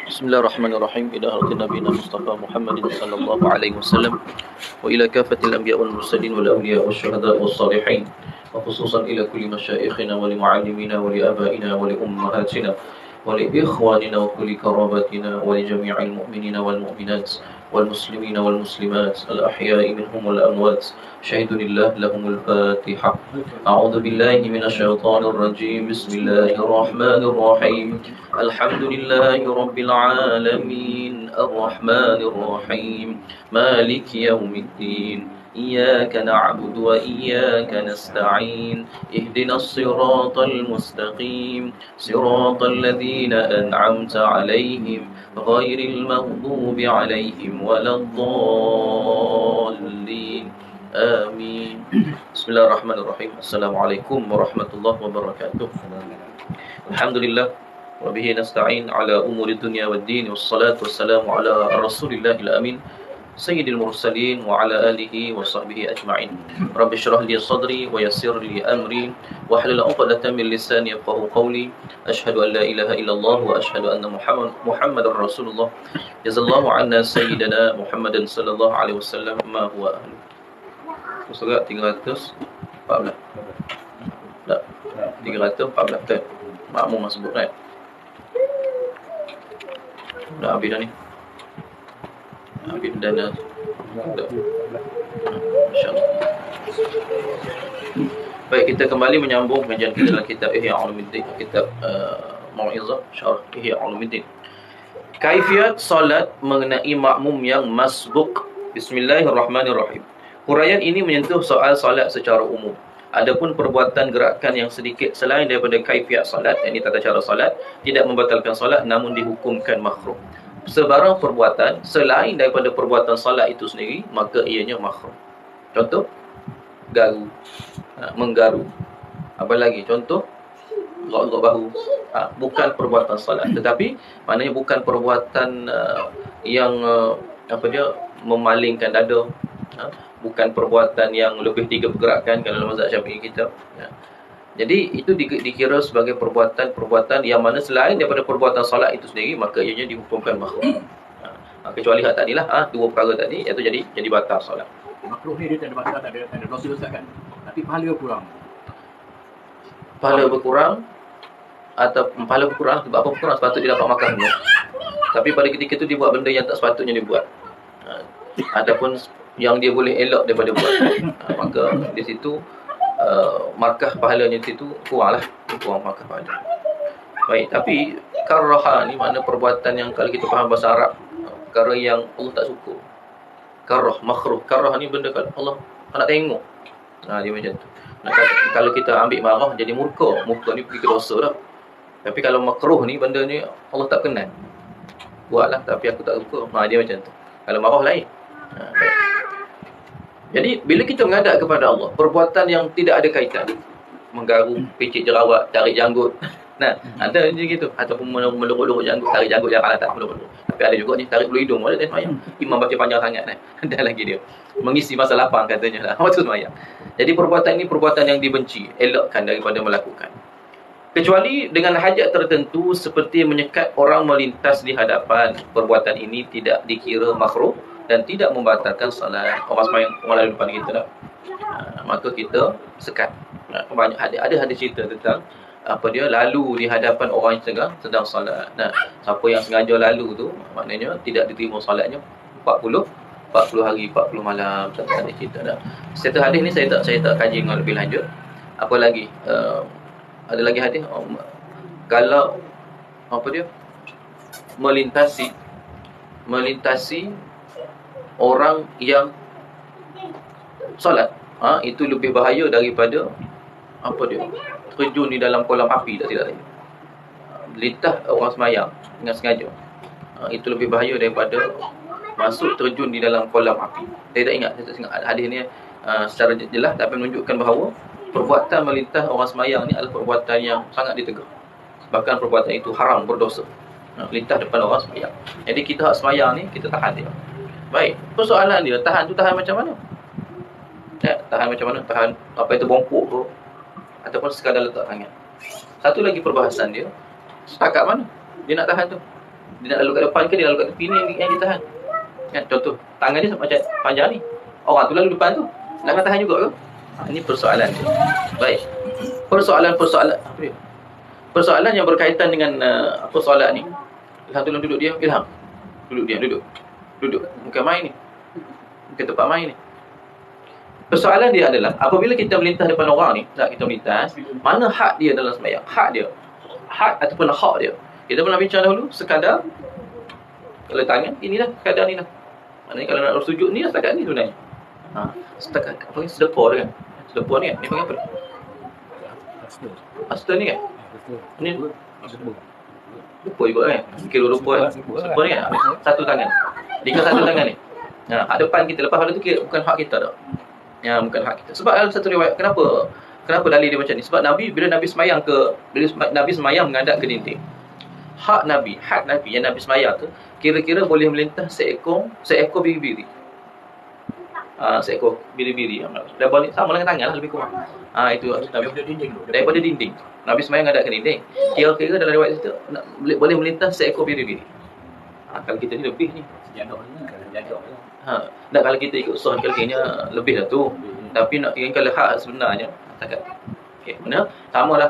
Bismillahirrahmanirrahim. Ila hadratin nabiyina Mustafa Muhammadin sallallahu alaihi wasallam wa ila kafatil anbiya wal mursalin wal awliya wasyuhada was salihin wa khususan ila kulli masyayikhina wa li muallimina wa li abaina wa li ummahatina wa li ikhwanina wa kulli karabatina wa li jami'il mu'minina wal mu'minat wal muslimina wal muslimat al ahya'i minhum wal amwat. Syahadu lillah lahumul Fatihah. A'udzu billahi minasy syaithanir rajim. Bismillahirrahmanirrahim. Alhamdulillahi rabbil alamin. Arrahmanir rahim. Maliki yaumiddin. Iyyaka na'budu wa iyyaka nasta'in. Ihdinas siratal mustaqim. Siratal ladzina an'amta 'alaihim ghairil maghdubi 'alaihim waladdallin. Amin. Bismillahirrahmanirrahim. Assalamualaikum warahmatullahi wabarakatuh. Alhamdulillah wa bihi nasta'in ala umuri dunya waddin, wassalatu wassalamu ala rasulillahil amin sayyidil mursalin wa ala alihi wa sahbihi ajma'in. Rabbi shrah li sadri wa yassir li amri wahlul 'uqdatam min lisani yafqahu qawli. Asyhadu an la ilaha illallah wa asyhadu anna Muhammadar Rasulullah. Jazallahu 'anna sayyidina Muhammadan sallallahu alaihi wasallam ma huwa ahlu. Surah 314. Tak. 314 betul. Makmum masuk kan? Dah habis dah ni. Habis dah dah. Masya-Allah. Baik, kita kembali menyambung kajian kita dalam kitab Ihya Ulumuddin, kitab Mau'izah Syarah Ihya Ulumuddin. Kaifiat salat mengenai makmum yang masbuk. Bismillahirrahmanirrahim. Huraian ini menyentuh soal salat secara umum. Adapun perbuatan gerakan yang sedikit selain daripada kaifiat salat, yakni tata cara salat, tidak membatalkan salat namun dihukumkan makruh. Sebarang perbuatan selain daripada perbuatan salat itu sendiri, maka ianya makruh. Contoh, garu, menggaru. Apa lagi? Contoh, gok-gok bahu. Bukan perbuatan salat, tetapi maknanya bukan perbuatan yang memalingkan dada. Bukan perbuatan yang lebih 3 pergerakan kalau dalam mazhab Syafi'i kita. Jadi itu dikira sebagai perbuatan yang mana selain daripada perbuatan solat itu sendiri, maka ianya dihukumkan makruh. Kecuali hak tadilah, 2 perkara tadi, iaitu jadi batal solat. Makruh ni dia tak ada batal, tak ada dosa besar kan. Tapi pahala kurang. Pahala berkurang atau pahala berkurang sebab apa berkurang? Sepatutnya dia dapat makan dulu. Tapi pada ketika itu dia buat benda yang tak sepatutnya dia buat. Ataupun yang dia boleh elak daripada buat, maka di situ markah pahalanya di situ kurang markah pahala. Baik, tapi karaha ni makna perbuatan yang kalau kita faham bahasa Arab, perkara yang Allah tak suka. Karah, makruh. Karah ni benda kalau Allah nak tengok. Dia macam tu. Kalau kita ambil marah jadi murka ni pergi ke dosa dah. Tapi kalau makruh ni benda ni Allah tak kenal. Buatlah tapi aku tak suka. Dia macam tu. Kalau marah lain. Baik. Jadi bila kita menghadap kepada Allah, perbuatan yang tidak ada kaitan, menggaru, picit jerawat, tarik janggut, ada je gitu, ataupun meluruk-luruk janggut, tarik janggut jangan tak meluruk-luruk. Tapi ada juga ni tarik bulu hidung, ada dia semayang. Imam baca panjang sangat ada lagi dia mengisi masa lapang katanya lah. Waktu semayang. Jadi perbuatan ini perbuatan yang dibenci, elakkan daripada melakukan. Kecuali dengan hajat tertentu seperti menyekat orang melintas di hadapan, perbuatan ini tidak dikira makruh dan tidak membatalkan salat. Orang sembahyang orang lalu depan kita dah, maka kita sekat. Banyak ada hadis cerita tentang dia lalu di hadapan orang yang sedang salat. Siapa yang sengaja lalu tu maknanya tidak diterima salatnya 40 hari 40 malam. Ada cerita dah. Satu hadis ni saya tak kaji dengan lebih lanjut. Apa lagi? Ada lagi hadis kalau melintasi orang yang solat, itu lebih bahaya daripada terjun di dalam kolam api, tak silap saya. Lintah orang semayang dengan sengaja, itu lebih bahaya daripada masuk terjun di dalam kolam api. Saya tak ingat hadis ni secara jelas, tapi menunjukkan bahawa perbuatan melintah orang semayang ni adalah perbuatan yang sangat ditegur. Bahkan perbuatan itu haram, berdosa. Melintah depan orang semayang. Jadi kita hak semayang ni, kita tahan dia. Baik, persoalan dia, tahan macam mana? Tahan macam mana? Tahan apa itu bongkok tu, ataupun sekadar letak tangan. Satu lagi perbahasan dia, setakat mana dia nak tahan tu. Dia nak lalu kat depan ke dia lalu kat tepi ni yang ditahan. Kan, contoh, tangan dia macam panjang ni. Orang tu lalu depan tu, nak tahan juga ke? Ini persoalan dia. Baik. Persoalan apa dia? Persoalan yang berkaitan dengan apa solat ni. Ilham tolong duduk diam, Ilham. Duduk diam, duduk. Bukan main ni. Bukan tempat main ni. Persoalan dia adalah apabila kita melintas depan orang ni, tak kita melintas, mana hak dia dalam sembahyang? Hak ataupun hak dia. Kita pernah bincang dahulu sekadar kalau tangan inilah sekadar ni lah. Maknanya kalau nak sujud ni lah setakat ni sebenarnya. Setakat apa ni sedepor kan? Sedepor ni kan? Ni panggil apa? Asta ni kan? Ni lupa juga kan? Kira lupa kan? Sedepor ni kan? Satu tangan. Jika satu tangan ni. Hak depan kita lepas pada tu kira bukan hak kita dah. Ya, bukan hak kita. Sebab dalam satu riwayat, kenapa dalil dia macam ni? Sebab bila Nabi semayang menghadap ke dinding. Hak Nabi yang Nabi semayang tu kira-kira boleh melintas seekor biri-biri. Seekor biri-biri. Dah boleh sama dengan tangan lah lebih kurang. Itu daripada dinding. Nabi semayang menghadap ke dinding. Kira-kira dalam riwayat itu boleh melintas seekor biri-biri. Kalau kita ni lebih ni. Nak kalau kita ikut sahih kira-kiranya lebih dah tu. Tapi nak kira kalau hak sebenarnya takkan. Okey, mana?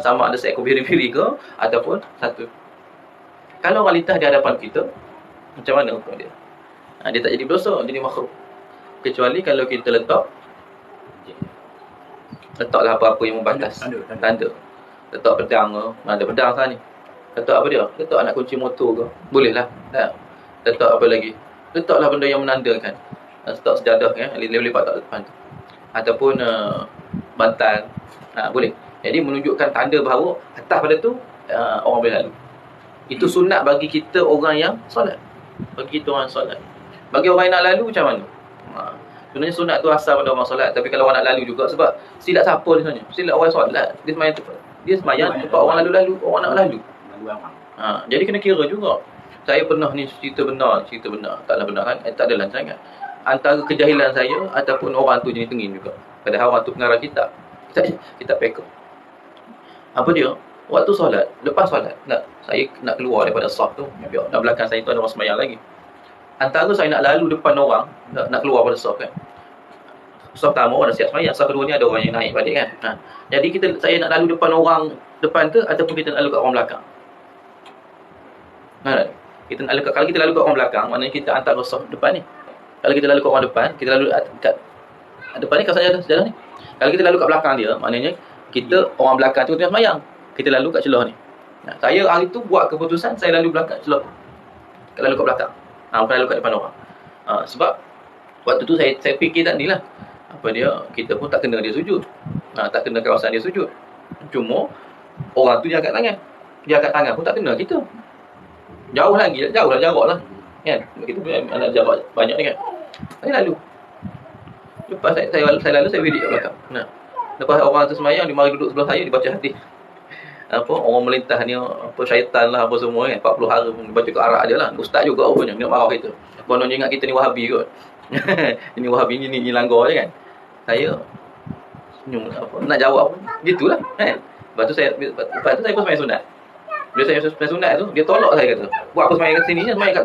Sama ada seekor biri-biri ke ataupun satu. Kalau orang lintas di hadapan kita, macam mana hukum dia? Dia tak jadi berdosa, jadi makruh. Kecuali kalau kita letaklah apa-apa yang membatas. Tanda. Letak pedang ke, ada pedang sana ni. Letak apa dia? Letak anak kunci motor ke? Boleh lah. Letak apa lagi? Letaklah benda yang menandakan. Letak sejadah kan, boleh letak depan tu. Ataupun bantal. Boleh. Jadi menunjukkan tanda bahawa atas pada tu orang boleh lalu. Itu sunat bagi kita orang yang solat. Bagi orang yang nak lalu macam mana? Sebenarnya sunat tu asal pada orang solat. Tapi kalau orang nak lalu juga, sebab silap siapa sebenarnya? Silap orang solat. Dia semayang tempat orang lalu-lalu, orang nak lalu. Jadi kena kira juga. Saya pernah ni cerita benar. Taklah benar kan? Tak adalah sangat. Antara kejahilan saya ataupun orang tu jenis tengin juga. Padahal orang tu pengarah kitab peka. Apa dia? Waktu solat, lepas solat, saya nak keluar daripada saf tu. Dalam belakang saya tu ada orang semayang lagi. Antara saya nak lalu depan orang, nak keluar pada saf kan. Saf pertama orang dah siap semayang, saf kedua ni ada orang yang naik balik kan. Jadi saya nak lalu depan orang depan tu ataupun kita nak lalu kat orang belakang. Kalau kita lalu kat orang belakang, maknanya kita antara saf depan ni. Kalau kita lalu kat orang depan, kita lalu kat depan ni, kalau saya ada sejadah ni. Kalau kita lalu kat belakang dia, maknanya kita orang belakang tu tengah semayang. Kita lalu kat celah ni. Saya hari tu buat keputusan saya lalu belakang celah. Lalu kat belakang. Bukan lalu kat depan orang. Sebab waktu tu saya fikir tak ni lah. Kita pun tak kena dia sujud. Tak kena kawasan dia sujud. Cuma orang tu dia angkat tangan. Dia angkat tangan pun tak kena kita. Jauh lah jarak lah. Kan? Kita punya anak jarak banyak ni kan. Saya lalu. Lepas saya lalu, saya vidik kat belakang. Lepas orang tu semayang, dia mari duduk sebelah saya, dia baca hadis. Orang melintas ni, syaitan lah, apa semua kan, 40 hari pun baca ke arah dia lah. Ustaz juga rupanya, nak marah kita. Kononnya ingat kita ni Wahabi kot. Ini Wahabi ni langgar je kan. Saya senyum nak jawab pun gitulah kan. Lepas tu saya pun semayang sunat. Bila saya semayang sunat tu, dia tolak saya kata, buat apa semayang kat sini je, semayang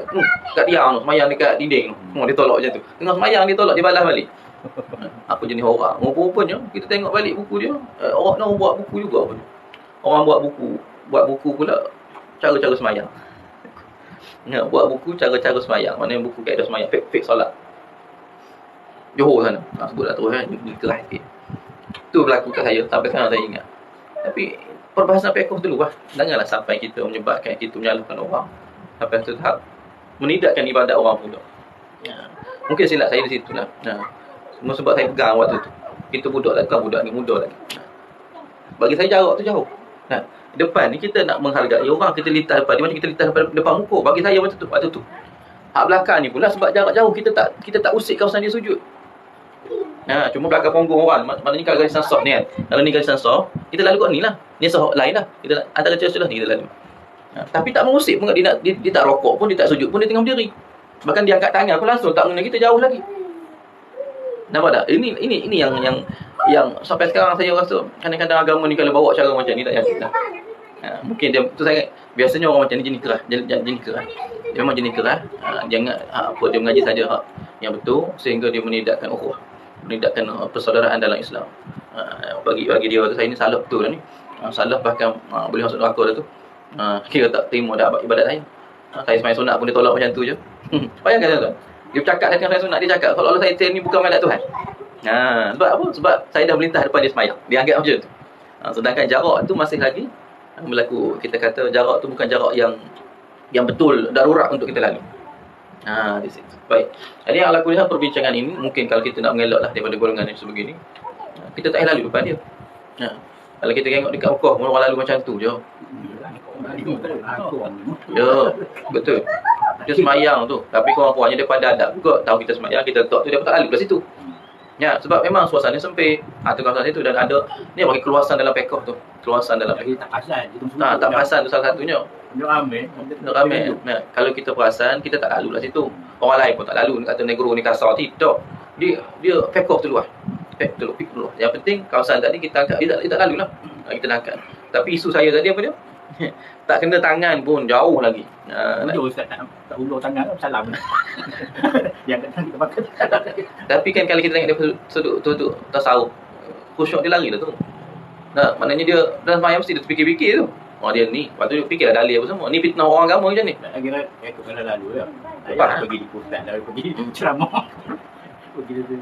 kat tiang tu, semayang dekat dinding tu. Dia tolak macam tu. Tengah semayang dia tolak, dia balas balik. Apa jenis orang? Rupa-rupanya kita tengok balik buku dia, orang buat buku juga pun. Orang buat buku pula cara-cara semayang. Buat buku cara-cara semayang. Maknanya buku kaedah semayang, fake solat. Johor sana. Sebutlah terus kan, keras sikit. Itu berlaku kat saya, sampai sekarang saya ingat. Tapi perbahasan fiqh dulu lah. Janganlah sampai kita menyebabkan kita menyalahkan orang sampai satu tahap menidakkan ibadat orang pula. Mungkin silap saya di situ lah. Semua sebab saya pegang waktu tu. Kita budak lagi, bukan budak ni muda lagi. Bagi saya jarak tu jauh. Depan ni kita nak menghargai orang, kita lintas depan dia macam kita lintas depan muka. Bagi saya macam tu waktu tu. Hak belakang ni pula sebab jarak jauh kita tak usik kawasan dia sujud. Cuma belakang punggung orang. Maknanya kalau garisan soft ni kan. Kalau ni garisan soft, kita lalu kat ni lah. Ni soft lain lah. Kita antara celah ni kita lalu. Tapi tak mengusik pun, dia tak rokok pun, dia tak sujud pun, dia tengah berdiri. Bahkan dia angkat tangan pun langsung tak mengenai kita, jauh lagi. Nampak tak? Ini yang sampai sekarang saya rasa kadang-kadang agama ni kalau bawa cara macam ni tak yakin lah. Mungkin dia tu sangat biasanya orang macam ni jenis kerah, jenis kerah. Dia memang jenis kerah. Jangan dia mengaji saja hak yang betul sehingga dia menidakkan ukhuwah, menidakkan persaudaraan dalam Islam. Bagi dia tu, saya ni salah betul lah ni. Salah bahkan boleh masuk neraka dah tu. Kira tak terima dah ibadat saya. Saya sembahyang sunat pun dia tolak macam tu je. Bayangkan tuan. Dia bercakap dengan saya sunat, dia cakap kalau Allah saya ni bukan malaikat Tuhan. Sebab apa? Sebab saya dah melintas depan dia sembahyang. Dia anggap macam tu. Sedangkan jarak tu masih lagi berlaku. Kita kata jarak tu bukan jarak yang betul darurat untuk kita lalu. Di situ. Baik. Jadi ala kuliah perbincangan ini mungkin kalau kita nak mengelaklah daripada golongan yang sebegini, kita tak payah lalu depan dia. Kalau kita tengok dekat Mekah, orang lalu macam tu je. Ya, betul. Dia semayang tu. Tapi korang-korangnya dia pada adab juga. Tahu kita semayang, kita letak tu, dia tak lalu kat situ. Ya, sebab memang suasana sempit. Tu kawasan situ dan ada ni bagi keluasan dalam pekoh tu. Keluasan dalam pekoh. Tak perasan. Tak perasan tu salah satunya. Dia ramai. Kalau kita perasan, kita tak lalu lah situ. Orang lain pun tak lalu. Kata negro ni kasar. Tidak. Dia pekoh tu luar. Pik dulu. Yang penting kawasan tadi kita angkat, dia tak lalu lah. Kita nak angkat. Tapi isu saya tadi apa dia? Tak kena tangan pun jauh lagi. Ustaz tak ulur tangan salam. Yang kata kita makan. Tapi kan kalau kita tengok dia sudut tasawuf, khusyuk dia lari dah tu. Maknanya dia dalam semayang mesti dia terfikir-fikir tu. Dia ni, lepas tu dia fikir dalil apa semua. Ni fitnah orang agama macam ni. Tak kira ikut kena lalu lah. Saya pergi di pusat dah, pergi ceramah. Pergi tu.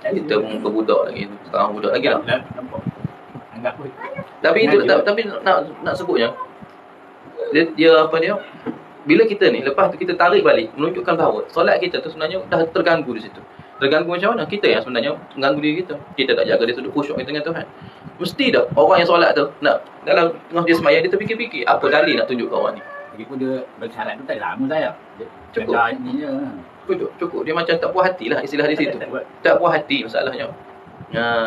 Kita muka budak lagi tu. Sekarang budak lagi lah. Nampak. Anggap pun. Tapi itu tapi nak sebutnya dia apa dia? Bila kita ni lepas tu kita tarik balik menunjukkan bahawa solat kita tu sebenarnya dah terganggu di situ. Terganggu macam mana? Kita yang sebenarnya mengganggu diri kita. Kita tak jaga dia sudut khusyuk kita dengan Tuhan. Mesti dah orang yang solat tu nak dalam tengah dia sembahyang dia terfikir-fikir apa dalil nak tunjuk kat orang ni. Lagipun dia bersalat tu tak lama saya. Cukup. Ni je. Cukup. Dia macam tak puas hati lah istilah di situ. Tak puas hati masalahnya.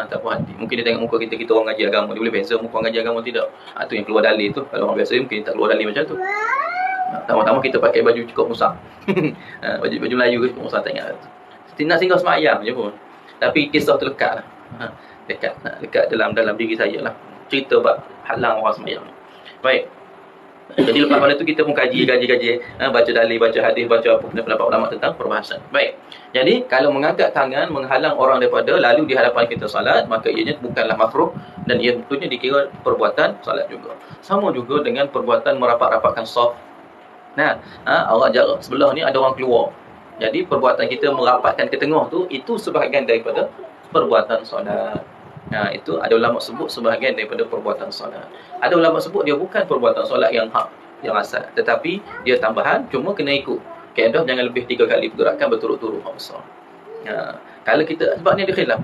Tak puas hati. Mungkin dia tengok muka kita orang ngaji agama. Dia boleh beza muka orang ngaji agama tidak. Tu yang keluar dalil tu. Kalau orang biasa mungkin tak keluar dalil macam tu. Tama-tama kita pakai baju cukup musang. baju Melayu ke cukup musang tak ingat. Nak singgah semayang je pun. Tapi kisah tu lekat lah. Lekat dalam diri saya lah. Cerita bab halang orang semayang. Baik. Jadi lepas pada tu kita pun kaji, baca dalil, baca hadis, baca apa pendapat ulama tentang perbahasan. Baik. Jadi kalau mengangkat tangan menghalang orang daripada lalu di hadapan kita salat, maka ianya bukanlah makruh dan ia tentunya dikira perbuatan salat juga. Sama juga dengan perbuatan merapat-rapatkan saf. Orang jarak sebelah ni ada orang keluar. Jadi perbuatan kita merapatkan ke tengah tu itu sebahagian daripada perbuatan solat. Itu ada ulama sebut sebahagian daripada perbuatan solat. Ada ulama sebut dia bukan perbuatan solat yang hak, yang asal, tetapi dia tambahan, cuma kena ikut kaedah jangan lebih 3 kali pergerakan berturut-turut hak besar. Kalau kita sebab ni ada khilaf.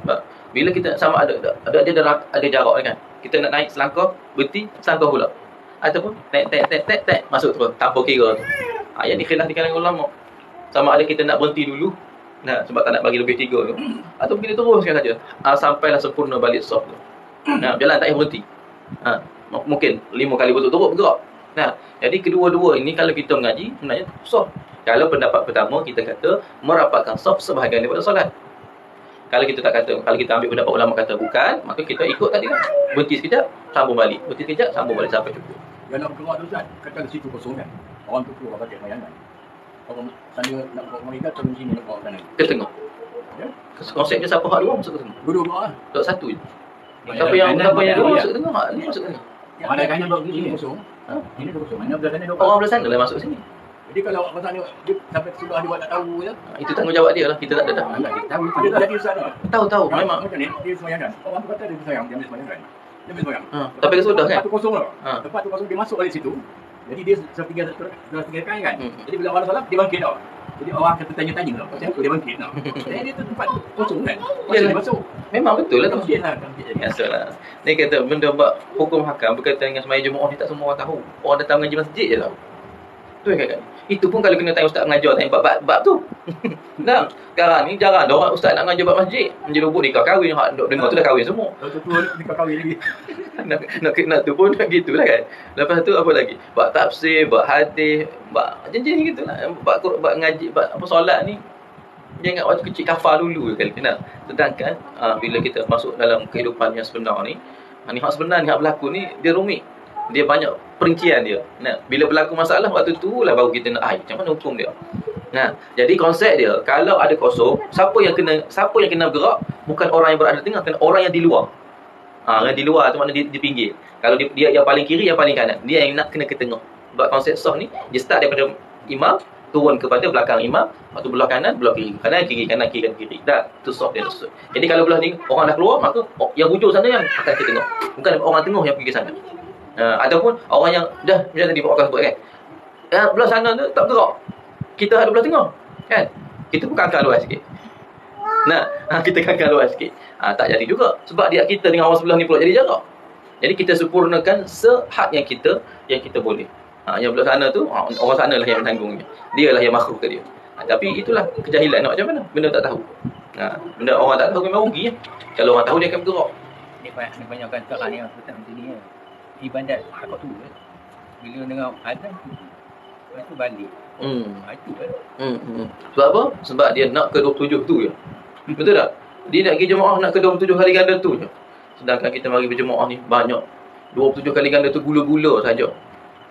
Bila kita sama ada jarak kan. Kita nak naik selangkah, berhenti, selangkah pula. Ataupun tek masuk terus tanpa kira tu. Yang ni khilaf di kalangan ulama. Sama ada kita nak berhenti dulu sebab tak nak bagi lebih 3 tu. Atau kita teruskan saja sampailah sempurna balik saf tu. Jalan tak payah berhenti. Mungkin 5 kali berturut-turut bergerak. Jadi kedua-dua ini kalau kita mengaji sebenarnya saf. Kalau pendapat pertama kita kata merapatkan saf sebahagian daripada solat. Kalau kita tak kata, kalau kita ambil pendapat ulama kata bukan, maka kita ikut tadi kan. Berhenti sekejap, sambung balik. Berhenti sekejap, sambung balik sampai cukup. Dalam keluar tu Ustaz, kata situ kosong kan. Orang tu keluar pakai bayangan. Orang sana nak bawa mereka turun sini nak bawa sana. Ke tengah. Ya. Konsepnya siapa hak dua masuk ke tengah. Duduk keluar lah. Tak satu je. Siapa yang dua masuk ke tengah, ni masuk ke tengah. Yang ada kanya bawa sini kosong. Ini tu kosong. Mana belah sana duduk. Orang belah sana lah masuk sini. Jadi kalau orang sana dia sampai sebelah dia buat tak tahu je. Itu tanggungjawab dia lah, kita tak ada dah. Tahu dia jadi Ustaz ni. Tahu memang. Macam ni dia sembahyang kan. Orang tu kata dia sembahyang, dia sembahyang kan. Dia sembahyang. Tapi dia sudah kan. Tempat tu kosong lah. Tempat tu kosong dia masuk balik situ. Jadi dia setelah 3 kali kan. Jadi bila orang salat dia bangkit tau. Jadi orang akan tertanya-tanya tau. Macam tu dia bangkit tau. Jadi dia tu tempat tu kosong kan. Dia masuk. Memang betul lah tu. Biasalah. Ni kata benda bab hukum hakam berkaitan dengan sembahyang Jumaat ni tak semua orang tahu. Orang datang mengaji masjid je tahu. Tu kan. Itu pun kalau kena tanya ustaz mengajar tanya bab tu. Nah, sekarang ni jarang ada orang ustaz nak mengajar bab masjid. Menjerubuk nikah kahwin, hak duk dengar tu dah kahwin semua. Tu nikah kahwin lagi. nak tu pun gitulah kan. Lepas tu apa lagi? Bab tafsir, bab hadis, bab jenis gitulah. Bab ngaji, bab apa solat ni. Jangan waktu kecil kafar dulu kali kena. Sedangkan bila kita masuk dalam kehidupan yang sebenar ni, hak sebenar ni hak berlaku ni dia rumit. Dia banyak perincian dia. Nah, bila berlaku masalah waktu tu lah baru kita nak macam mana hukum dia. Nah, jadi konsep dia kalau ada kosong, siapa yang kena bergerak bukan orang yang berada di tengah, kan orang yang di luar. Yang di luar tu mana di pinggir. Kalau dia yang paling kiri, yang paling kanan, dia yang nak kena ke tengah. Sebab konsep soft ni dia start daripada imam turun kepada belakang imam, waktu belah kanan, belah kiri. Kanan kiri, kanan kiri, kanan kiri. Dah, tu soft dia tersebut. Jadi kalau belah ni orang dah keluar, maka yang hujung sana yang akan ke tengah. Bukan orang tengah yang pergi ke sana. Ataupun orang yang dah macam tadi Pak Wakil sebut kan. Belah sana tu tak bergerak. Kita ada belah tengah. Kan? Kita pun kangkang luar sikit. Nah, kita kangkang luar sikit. Tak jadi juga. Sebab dia kita dengan orang sebelah ni pula jadi jarak. Jadi kita sempurnakan sehad yang kita boleh. Yang belah sana tu, orang sana lah yang menanggungnya. Dia lah yang makhluk ke dia. Tapi itulah kejahilan nak macam mana. Benda tak tahu. Benda orang tak tahu memang rugi. Kalau orang tahu dia akan bergerak. Ni banyak kata ni betul macam ni. Ibadat takut tu. Bila dengar azan, lepas tu balik. Itu kan. Sebab apa? Sebab dia nak ke 27 tu je. Betul tak? Dia nak pergi jemaah nak ke 27 kali ganda tu je. Sedangkan kita mari berjemaah ni banyak. 27 kali ganda tu gula-gula saja.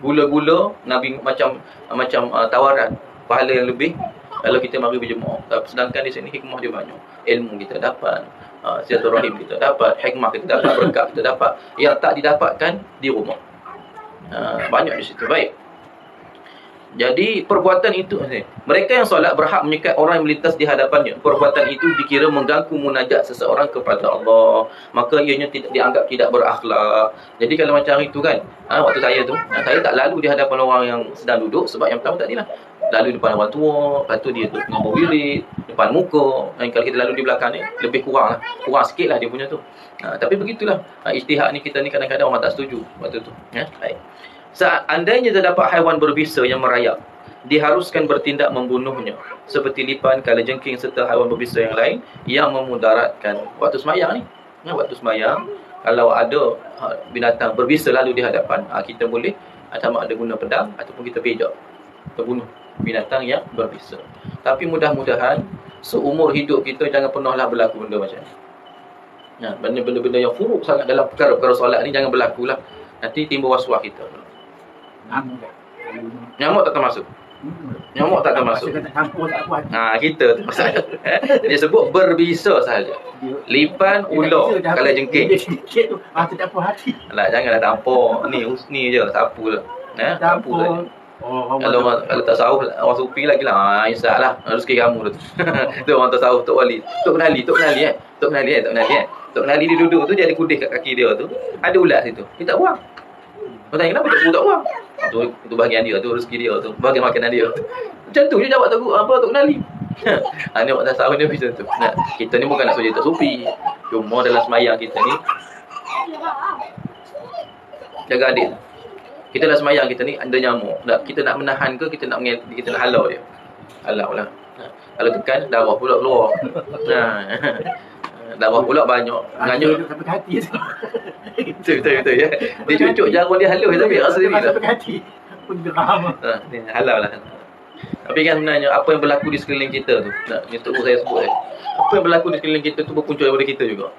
Gula-gula Nabi macam tawaran pahala yang lebih kalau kita mari berjemaah. Sedangkan di sini hikmah dia banyak. Ilmu kita dapat, silaturahim kita dapat, hikmah kita dapat, berkat kita dapat yang tak didapatkan di rumah. Banyak di situ. Baik. Jadi perbuatan itu, mereka yang solat berhak menyekat orang yang melintas di hadapannya. Perbuatan itu dikira mengganggu munajat seseorang kepada Allah, maka ianya tidak dianggap tidak berakhlak. Jadi kalau macam itu kan, waktu saya tu, saya tak lalu di hadapan orang yang sedang duduk. Sebab yang pertama tadilah lalu depan orang tua, lepas tu dia tu tengah berwirid depan muka. Dan kalau kita lalu di belakang ni lebih kurang sikit lah dia punya tu. Tapi begitulah, ijtihad ni kita ni kadang-kadang orang tak setuju waktu tu. Baik. Seandainya terdapat haiwan berbisa yang merayap, diharuskan bertindak membunuhnya, seperti lipan, kalajengking serta haiwan berbisa yang lain yang memudaratkan. Waktu semayang ni, waktu semayang, kalau ada binatang berbisa lalu di hadapan, kita boleh sama ada guna pedang ataupun kita pejak, terbunuh binatang yang berbisa. Tapi mudah-mudahan seumur hidup kita jangan pernahlah berlaku benda macam ni. Benda-benda yang furuk sangat dalam perkara-perkara solat ni jangan berlaku lah. Nanti timbul was-was kita. Nyamuk tak termasuk. Nyamuk tak termasuk. Kita tu masalah. Dia sebut berbisa sahaja. Lipan, ular, kalajengking. Tak apa hati. Alah, janganlah tampar. Ni husni je, sapu je. Sapu saja. Kalau tak sahur orang supi lagi lah. Insya-Allah rezeki kamu tu. Tu orang tasawuf Tok Wali. Tok Kenali. Tok Kenali dia duduk tu, dia ada kudis kat kaki dia tu. Ada ulat situ. Dia tak buang. Kau tanya kenapa tak buang? Itu bahagian dia tu, rezeki dia tu, bahagian makanan dia tu. Macam tu je jawab Tok Kenali. Ni orang tasawuf ni macam tu. Kita ni bukan nak suruh tak supi. Cuma dalam semayang kita ni jaga adik. Kita dalam semayang kita ni ada nyamuk. Kita nak menahan ke kita nak halau dia. Halau lah. Kalau tekan darah pula keluar. Darah pula banyak. Nganyut sampai ke hati. Betul ya. Dia cucuk jarum dia halus tapi rasa sendiri lah. Sampai ke hati. Pun geram. Halau lah. Tapi kan sebenarnya apa yang berlaku di sekeliling kita tu, ni tu saya sebut apa yang berlaku di sekeliling kita tu berpunca daripada kita juga.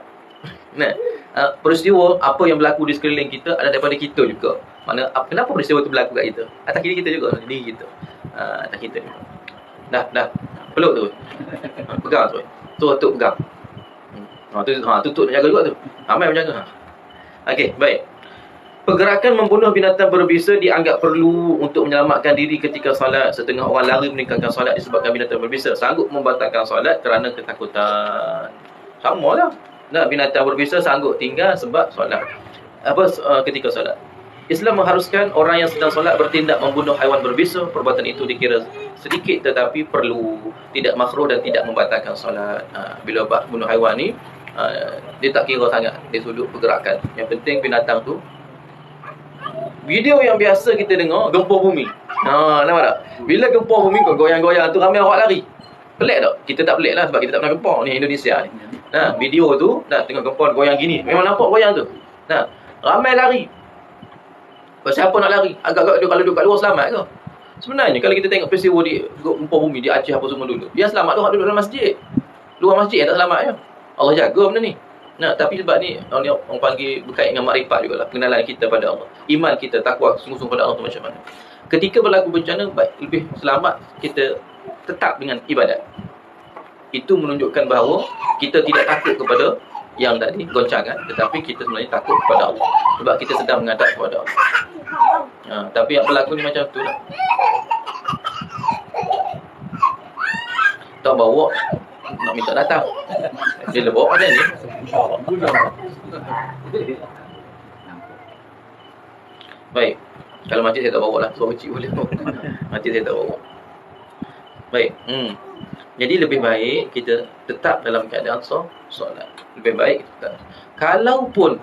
Peristiwa apa yang berlaku di sekeliling kita ada daripada kita juga. Mana kenapa peristiwa itu berlaku kat kita? Atas kiri kita juga, diri kita. Atas kita juga. Dah. Peluk tu. Pegang tu. Tu pegang. Tutup nak jaga juga tu. Ramai menjaga. Okey, baik. Pergerakan membunuh binatang berbisa dianggap perlu untuk menyelamatkan diri ketika solat. Setengah orang lari meninggalkan solat disebabkan binatang berbisa. Sanggup membatalkan solat kerana ketakutan. Samalah. Binatang berbisa sanggup tinggal sebab solat. Ketika solat. Islam mengharuskan orang yang sedang solat bertindak membunuh haiwan berbisa. Perbuatan itu dikira sedikit tetapi perlu, tidak makruh dan tidak membatalkan solat. Bila bunuh haiwan ni, dia tak kira sangat dia sudut pergerakan. Yang penting binatang tu. Video yang biasa kita dengar gempur bumi. Nampak tak? Bila gempur bumi kau goyang-goyang tu ramai orang lari. Pelik tak? Kita tak pelik lah sebab kita tak pernah gempur ni Indonesia ni. Video tu tengah gempur goyang gini. Memang nampak goyang tu. Ramai lari. Siapa nak lari? Agak-agak dia kalau duduk kat luar selamat ke? Sebenarnya kalau kita tengok peristiwa di gempur bumi di Aceh apa semua dulu. Yang selamat tu hak duduk dalam masjid. Luar masjid yang tak selamat je. Allah jaga benda ni. Nah, tapi sebab ni orang panggil berkait dengan makrifat jugalah, pengenalan kita pada Allah. Iman kita, takwa sungguh-sungguh pada Allah tu macam mana. Ketika berlaku bencana, lebih selamat kita tetap dengan ibadat. Itu menunjukkan bahawa kita tidak takut kepada yang tadi goncangan, tetapi kita sebenarnya takut kepada Allah. Sebab kita sedang menghadap kepada Allah. Tapi yang berlaku ni macam tu lah. Tak bawa, nak minta datang. Dia bawa macam ni. Baik. Kalau masjid saya tak bawa lah. Suara kecil boleh. Masjid saya tak bawa. Baik. Jadi lebih baik kita tetap dalam keadaan solat. Lebih baik kita. Kalaupun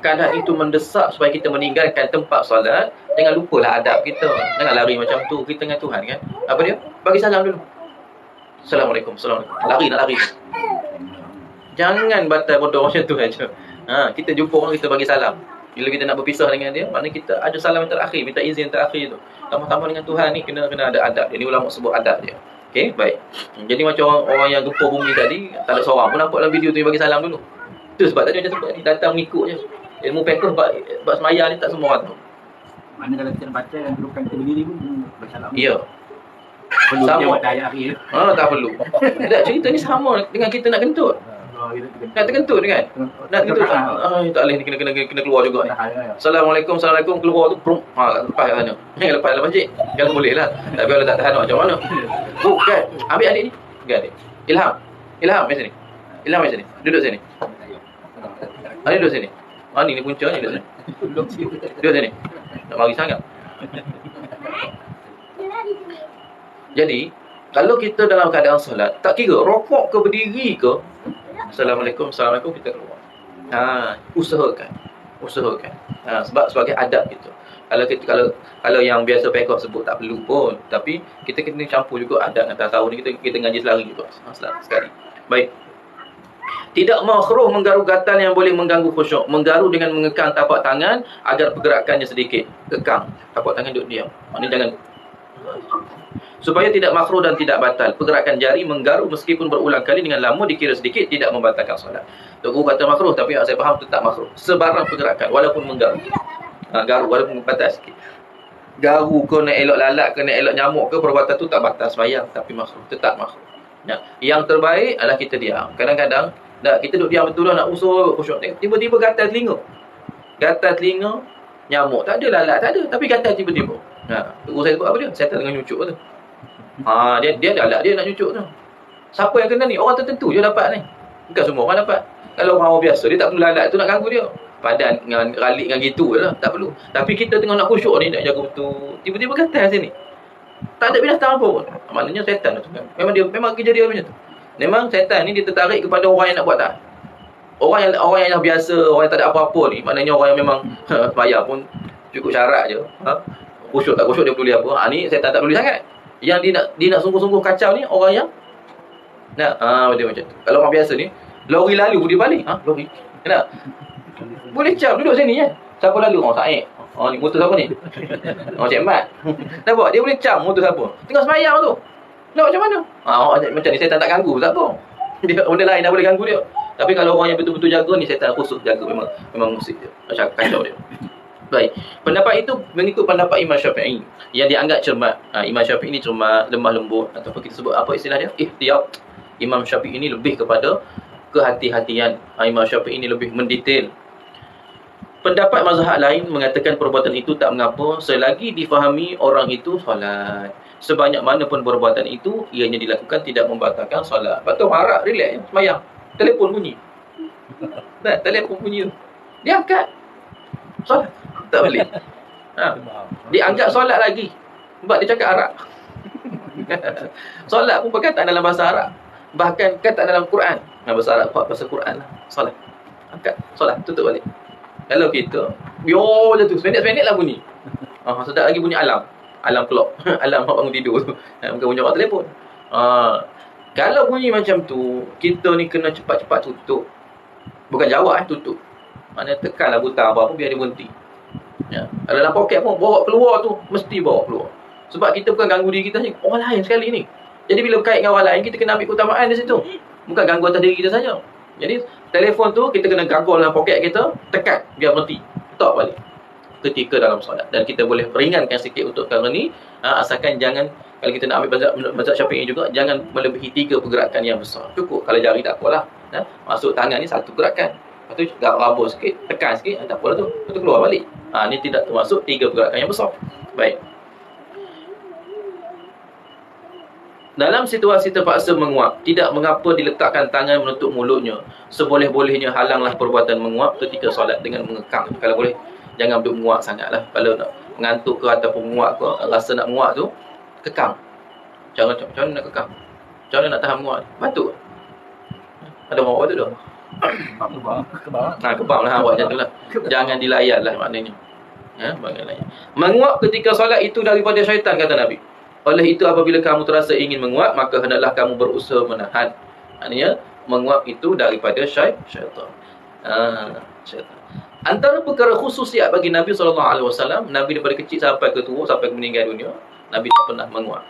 keadaan itu mendesak supaya kita meninggalkan tempat solat, jangan lupalah adab kita. Jangan lari macam tu. Kita dengan Tuhan kan. Apa dia? Bagi salam dulu. Assalamualaikum. Lari nak lari. Jangan batal bodoh macam tu saja. Kita jumpa orang, kita bagi salam. Bila kita nak berpisah dengan dia, maknanya kita ada salam yang terakhir, minta izin yang terakhir tu. Tambah-tambah dengan Tuhan ni kena ada adab. Ini ulama sebut adab dia. Okey, baik. Jadi macam orang yang gempur bumi tadi, tak ada seorang pun nampak dalam video tu yang bagi salam dulu. Itu sebab tadi macam sebut ni, datang mengikut je. Ilmu fiqh bab semaya ni tak semua orang tahu. Mana kalau kita nak baca dan dudukkan kita berdiri pun bersalam. Ya. Perlu dia buat ayat akhir. Tak perlu. Tak, cerita ni sama dengan kita nak kentut. Nak terkentut kan? Nak terkentut tak boleh ni, kena keluar juga ni. Assalamualaikum keluar tu prum. Lepas kat sana. Lepas dalam masjid. Jangan boleh lah. Tapi kalau tak tahan macam mana? Bukan. Ambil adik ni. Bukan adik. Ilham mari sini. Ilham mari sini. Duduk sini. Duduk sini. Ni punca ni duduk sini. Duduk sini. Nak mari sangat. Jadi, kalau kita dalam keadaan solat, tak kira rokok ke berdiri ke, Assalamualaikum kita keluar. Usahakan. Sebab sebagai adab kita. Kalau yang biasa fiqh sebut tak perlu pun, tapi kita kena campur juga adab dengan tasawuf ni, kita ngaji selari juga. Sekali. Baik. Tidak makruh menggaru gatal yang boleh mengganggu khusyuk. Menggaru dengan mengekang tapak tangan agar pergerakannya sedikit. Kekang. Tapak tangan duduk diam. Maknanya jangan. Supaya tidak makruh dan tidak batal. Pergerakan jari menggaru meskipun berulang kali dengan lama dikira sedikit tidak membatalkan solat. Tok Guru kata makruh, tapi yang saya faham tetap makruh. Sebarang pergerakan walaupun menggaru. Garu walaupun batal sikit. Garu ke nak elok lalat ke nak elok nyamuk ke, perbuatan tu tak batal sembahyang, tapi makruh, tetap makruh. Yang terbaik adalah kita diam. Kadang-kadang kita duduk diam betul lah nak usul khusyuk. Tiba-tiba gatal telinga. Nyamuk tak ada, lalat tak ada, tapi gatal tiba-tiba. Tok Guru saya sebut apa dia? Setan dengan nyucuk tu. Dia ada alat dia nak cucuk tu. Siapa yang kena ni? Orang tertentu je dapat ni. Bukan semua orang dapat. Kalau orang biasa, dia tak perlu alat tu nak ganggu dia. Padan dengan ralik dengan gitu je lah. Tak perlu. Tapi kita tengah nak khusyuk ni, nak jaga betul. Tiba-tiba gatal sini. Tak ada binatang apa pun. Maknanya setan tu kan. Memang kerja dia macam tu. Memang setan ni dia tertarik kepada orang yang nak buat taat. Orang yang biasa, orang yang tak ada apa-apa ni, maknanya orang yang memang bayar pun cukup syarat je. Khusyuk tak khusyuk dia peduli apa. Ni setan tak peduli sangat. Yang dia nak sungguh-sungguh kacau ni orang yang dia macam tu. Kalau orang biasa ni, lori lalu dia balik. Lori. Kenapa? Boleh cam duduk sini kan. Siapa lalu? Said. Ni motor siapa ni? Cik Mat. Nampak dia boleh cam motor siapa? Tengah sembahyang tu. Nak macam mana? Macam ni setan tak ganggu tak apa. Dia benda lain dah boleh ganggu dia. Tapi kalau orang yang betul-betul jaga ni, setan khusus jaga, memang musik dia. Macam kacau dia. Baik. Pendapat itu mengikut pendapat Imam Syafi'i yang dianggap cermat. Imam Syafi'i ini cermat, lemah lembut, ataupun kita sebut apa istilah dia? Ihtiyat. Imam Syafi'i ini lebih kepada kehati-hatian. Imam Syafi'i ini lebih mendetail. Pendapat mazhab lain mengatakan perbuatan itu tak mengapa selagi difahami orang itu solat. Sebanyak mana pun perbuatan itu ianya dilakukan tidak membatalkan solat. Lepas tu harap relax sembahyang. Telefon bunyi. Telefon bunyi tu. Dia angkat. Solat. Tak boleh. Dia anggap solat lagi. Sebab dia cakap Arab. Solat pun perkataan dalam bahasa Arab. Bahkan kata dalam Quran. Bahasa Arab, bahasa Quran lah. Solat. Angkat. Solat. Tutup balik. Kalau kita, biar je tu. Sependek-sependek lah bunyi. Sedap lagi bunyi alam. Alam clock. Alam bangun tidur tu. Bukan bunyi orang telefon. Kalau bunyi macam tu, kita ni kena cepat-cepat tutup. Bukan jawab, tutup. Maknanya tekanlah butang apa-apa biar dia berhenti. Kalau dalam poket pun bawa keluar tu, mesti bawa keluar. Sebab kita bukan ganggu diri kita saja, orang lain sekali ni. Jadi bila berkait dengan orang lain, kita kena ambil keutamaan di situ. Bukan ganggu atas diri kita saja. Jadi Telefon tu kita kena ganggu dalam poket kita, tekan biar berhenti. Letak balik ketika dalam solat. Dan kita boleh ringankan sikit untuk perkara ni, asalkan jangan, kalau kita nak ambil mazhab Syafi'i juga, jangan melebihi 3 pergerakan yang besar. Cukup kalau jari tak apalah. Masuk tangan ni satu gerakan. Lepas tu raba sikit, tekan sikit, tak apalah tu. Lepas tu keluar balik. Ni tidak termasuk 3 pergerakan yang besar. Baik. Dalam situasi terpaksa menguap, tidak mengapa diletakkan tangan menutup mulutnya. Seboleh-bolehnya halanglah perbuatan menguap ketika solat dengan mengekang. Kalau boleh, jangan duduk menguap sangatlah. Kalau nak mengantuk ke ataupun menguap ke, rasa nak menguap tu, kekang. Macam mana nak kekang? Macam mana nak tahan menguap? Batuk. Ada orang batuk tu? Kebam lah buat macam tu lah. Jangan dilayan lah maknanya. Menguap ketika solat itu daripada syaitan, kata Nabi. Oleh itu apabila kamu terasa ingin menguap, maka hendaklah kamu berusaha menahan. Maknanya menguap itu daripada syaitan. Syaitan. Antara perkara khususiat bagi Nabi SAW, Nabi daripada kecil sampai ke tua, sampai ke meninggal dunia, Nabi tak pernah menguap.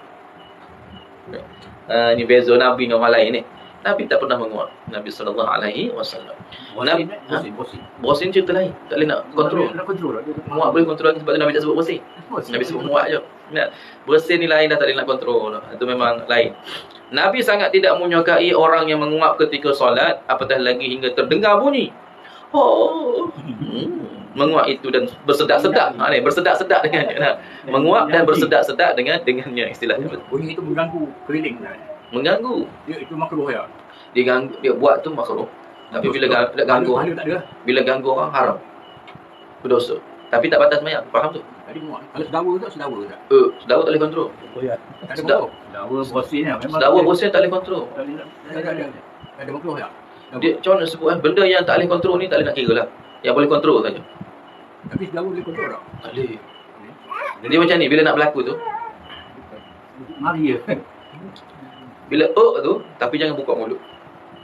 Ini beza Nabi dengan orang lain ni. Nabi tak pernah menguap. Nabi SAW. Bosin cerita lain. Tak boleh nak kontrol. Muak boleh kontrol, sebab tu Nabi tak sebut bosin. Nabi sebut muak je. Bersin ni lain dah, tak boleh nak kontrol. Itu memang lain. Nabi sangat tidak menyukai orang yang menguap ketika solat, apatah lagi hingga terdengar bunyi. Menguap itu dan bersedak-sedak. Bersedak-sedak dengannya. Menguap dan bersedak-sedak dengannya, istilahnya. Bunyi itu mengganggu keliling. Mengganggu. Itu makruh ya. Dia buat tu makruh. Tapi bila ganggu, bila ganggu orang haram. Berdosa. Tapi tak batas sembahyang. Faham tu? Tadi muak. Kalau sedawa tak? Sedawa tak boleh kontrol. Sedawa bosin ya. Sedawa bosin tak boleh kontrol. Tak ada makruh ya. Dia macam mana sebut benda yang tak boleh kontrol ni tak boleh nak kira lah. Yang boleh kontrol saja. Tapi sedawa boleh kontrol tak? Tak boleh. Dia macam ni, bila nak berlaku tu, mari ya. Bila tu, tapi jangan buka mulut.